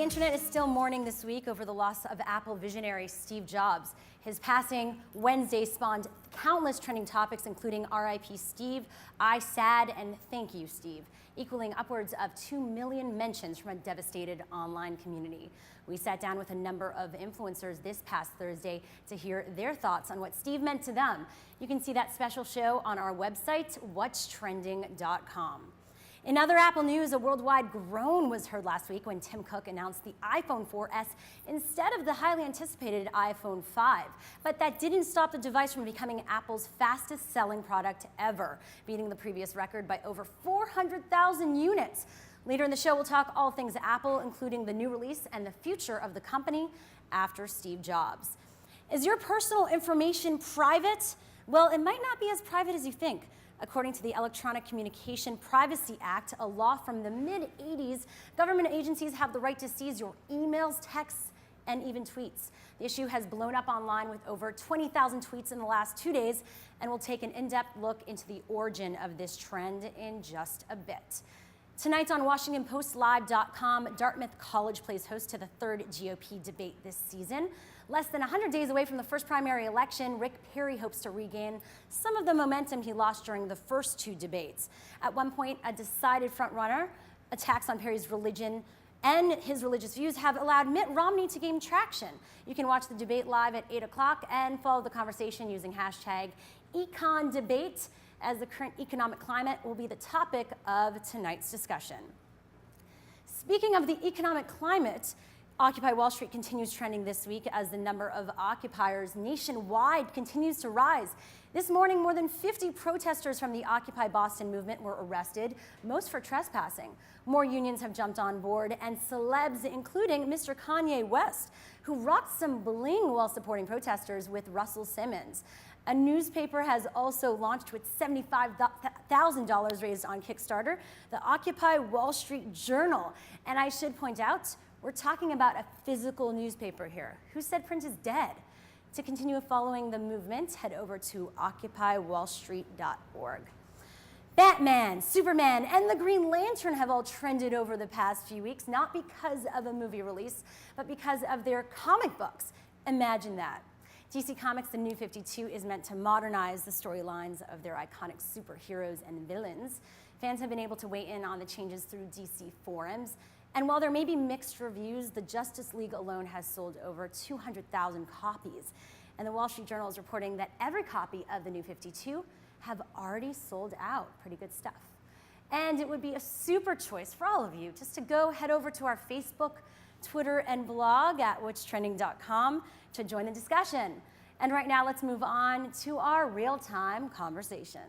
internet is still mourning this week over the loss of Apple visionary Steve Jobs. His passing Wednesday spawned countless trending topics, including RIP Steve, I sad, and Thank You Steve, equaling upwards of 2 million mentions from a devastated online community. We sat down with a number of influencers this past Thursday to hear their thoughts on what Steve meant to them. You can see that special show on our website, whatstrending.com. In other Apple news, a worldwide groan was heard last week when Tim Cook announced the iPhone 4S instead of the highly anticipated iPhone 5. But that didn't stop the device from becoming Apple's fastest selling product ever, beating the previous record by over 400,000 units. Later in the show, we'll talk all things Apple, including the new release and the future of the company after Steve Jobs. Is your personal information private? Well, it might not be as private as you think. According to the Electronic Communication Privacy Act, a law from the mid-'80s, government agencies have the right to seize your emails, texts, and even tweets. The issue has blown up online with over 20,000 tweets in the last 2 days, and we'll take an in-depth look into the origin of this trend in just a bit. Tonight on WashingtonPostLive.com, Dartmouth College plays host to the third GOP debate this season. Less than 100 days away from the first primary election, Rick Perry hopes to regain some of the momentum he lost during the first two debates. At one point, a decided frontrunner, attacks on Perry's religion and his religious views have allowed Mitt Romney to gain traction. You can watch the debate live at 8 o'clock and follow the conversation using hashtag #EconDebate, as the current economic climate will be the topic of tonight's discussion. Speaking of the economic climate, Occupy Wall Street continues trending this week as the number of occupiers nationwide continues to rise. This morning, more than 50 protesters from the Occupy Boston movement were arrested, most for trespassing. More unions have jumped on board, and celebs, including Mr. Kanye West, who rocked some bling while supporting protesters with Russell Simmons. A newspaper has also launched with $75,000 raised on Kickstarter, the Occupy Wall Street Journal. And I should point out, we're talking about a physical newspaper here. Who said print is dead? To continue following the movement, head over to occupywallstreet.org. Batman, Superman, and the Green Lantern have all trended over the past few weeks, not because of a movie release, but because of their comic books. Imagine that. DC Comics' The New 52 is meant to modernize the storylines of their iconic superheroes and villains. Fans have been able to weigh in on the changes through DC forums. And while there may be mixed reviews, the Justice League alone has sold over 200,000 copies. And the Wall Street Journal is reporting that every copy of The New 52 have already sold out. Pretty good stuff. And it would be a super choice for all of you just to go head over to our Facebook, Twitter, and blog at whatstrending.com to join the discussion. And right now, let's move on to our real-time conversation.